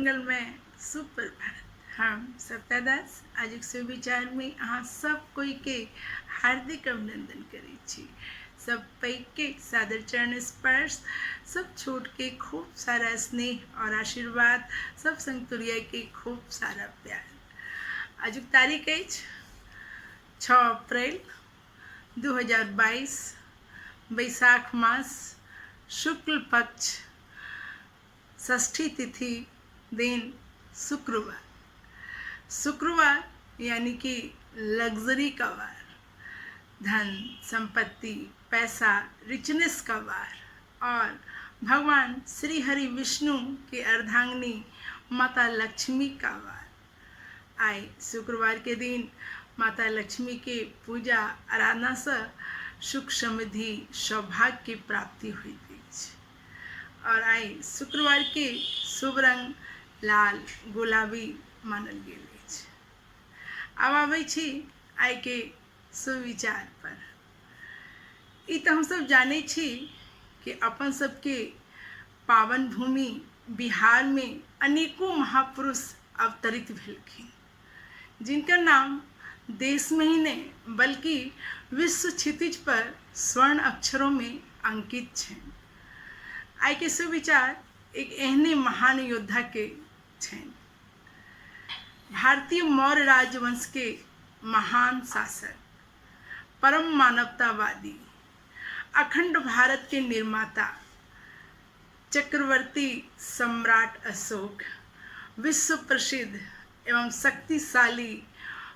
मंगलमय सुप्रभात। हम सप्ताह दास आज एक सुविचार में अहाँ सब कोई के हार्दिक अभिनंदन करै छी। सब पैघ के सादर चरण स्पर्श, सब छोट के खूब सारा स्नेह और आशीर्वाद, सब संग तुरिया के खूब सारा प्यार। आजुक तारीख अछि 6 अप्रैल 2022, बैसाख मास, शुक्ल पक्ष, षष्ठी तिथि, दिन शुक्रवार। शुक्रवार यानी कि लग्जरी का वार, धन संपत्ति पैसा रिचनेस का वार और भगवान श्री हरि विष्णु के अर्धांगिनी माता लक्ष्मी का वार। आए शुक्रवार के दिन माता लक्ष्मी के पूजा आराधना से सुख समृद्धि सौभाग्य की प्राप्ति हुई और आए शुक्रवार के शुभ रंग लाल गुलाबी मानल गेल अछि। आब आबै छी आइ के सुविचार पर। ई तऽ हम सब जानै छी कि अपन सबके पावन भूमि बिहार में अनेकों महापुरुष अवतरित भेलखिन, जिनकर नाम देश में ही नहीं बल्कि विश्व क्षितिज पर स्वर्ण अक्षरों में अंकित छे। आई के सुविचार एक एहने महान योद्धा के छेन, भारतीय मौर्य राजवंश के महान शासक, परम मानवतावादी, अखंड भारत के निर्माता, चक्रवर्ती सम्राट अशोक, विश्व प्रसिद्ध एवं शक्तिशाली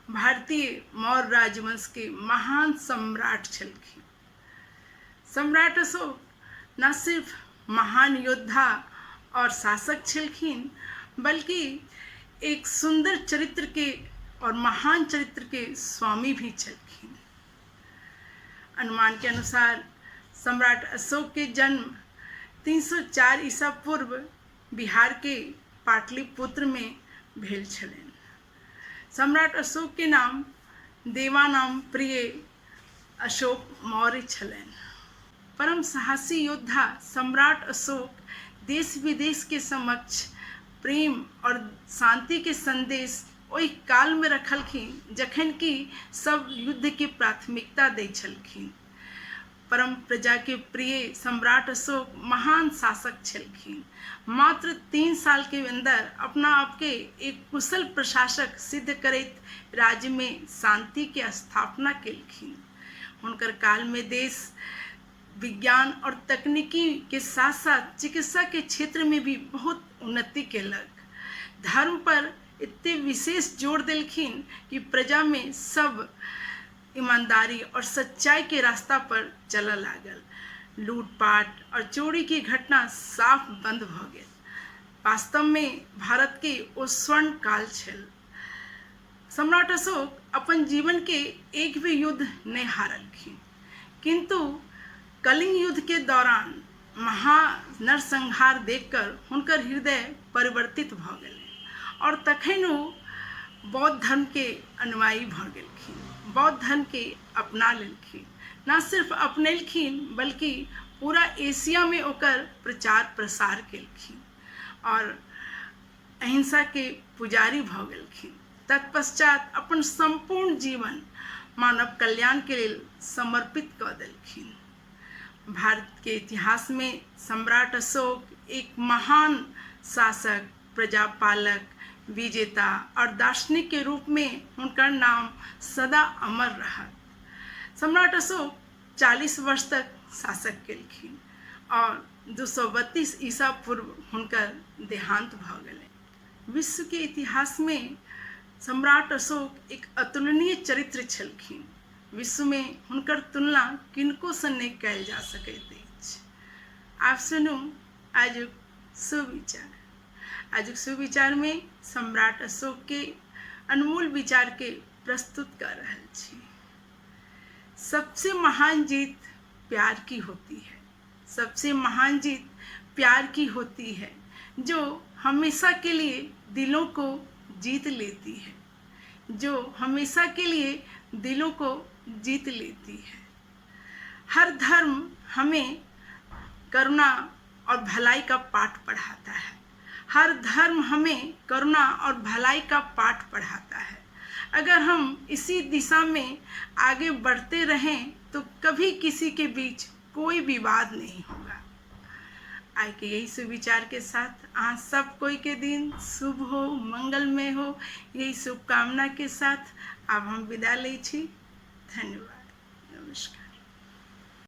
भारतीय मौर्य राजवंश के महान सम्राट छलखिन। सम्राट अशोक न सिर्फ महान योद्धा और शासक छलखिन बल्कि एक सुंदर चरित्र के और महान चरित्र के स्वामी भी छलखिन। अनुमान के अनुसार सम्राट अशोक के जन्म 304 ईसा पूर्व बिहार के पाटलिपुत्र में भेल छलनि। सम्राट अशोक के नाम देवानाम प्रिय अशोक मौर्य छलनि। परम साहसी योद्धा सम्राट अशोक देश विदेश के समक्ष प्रेम और शांति के संदेश ओहि काल में रखलखिन जखन कि सब युद्ध के प्राथमिकता दै छलखिन। परम प्रजा के प्रिय सम्राट अशोक महान शासक छलखिन। मात्र 3 साल के अंदर अपना आप के एक कुशल प्रशासक सिद्ध करैत राज्य में शांति के स्थापना केलखिन। हुनकर काल में देश विज्ञान और तकनीकी के साथ साथ चिकित्सा के क्षेत्र में भी बहुत उन्नति केलक। धर्म पर इतने विशेष जोर देलखिन कि प्रजा में सब ईमानदारी और सच्चाई के रास्ता पर चलऽ लागल। लूटपाट और चोरी की घटना साफ बंद भ गेल। वास्तव में भारत के ओ स्वर्ण काल छल। सम्राट अशोक अपन जीवन के एक भी युद्ध नहीं हारलखिन, किंतु कलिंग युद्ध के दौरान महानरसंहार देखकर हुनकर हृदय परिवर्तित भ गेलै और तखन ओ बौद्ध धर्म के अनुयायी भ गेलखिन। बौद्ध धर्म के अपना लेलखिन। न सिर्फ अपनेलखिन बल्कि पूरा एशिया में ओकर प्रचार प्रसार केलखिन और अहिंसा के पुजारी भ गेलखिन। तत्पश्चात अपन संपूर्ण जीवन मानव कल्याण के लिए समर्पित क देलखिन। भारत के इतिहास में सम्राट अशोक एक महान शासक, प्रजापालक, विजेता और दार्शनिक के रूप में उनका नाम सदा अमर रहा। सम्राट अशोक 40 वर्ष तक शासक केलखिन और 232 ईसा पूर्व हुनकर देहांत भ गेलै। विश्व के इतिहास में सम्राट अशोक एक अतुलनीय चरित्र छलखिन। विश्व में हुनकर तुलना किनको से नहीं कयल जा सकैत अछि। आप सुनू आजुक सुविचार। आजुक सुविचार में सम्राट अशोक के अनमोल विचार के प्रस्तुत कर रहल छी। सबसे महान जीत प्यार की होती है। सबसे महान जीत प्यार की होती है, जो हमेशा के लिए दिलों को जीत लेती है। जो हमेशा के लिए दिलों को जीत लेती है। हर धर्म हमें करुणा और भलाई का पाठ पढ़ाता है। हर धर्म हमें करुणा और भलाई का पाठ पढ़ाता है। अगर हम इसी दिशा में आगे बढ़ते रहें तो कभी किसी के बीच कोई विवाद नहीं होगा। आज के यही सुविचार के साथ आज सब कोई के दिन शुभ हो, मंगलमय हो, यही शुभकामना के साथ अब हम विदा लै छी। धन्यवाद, नमस्कार।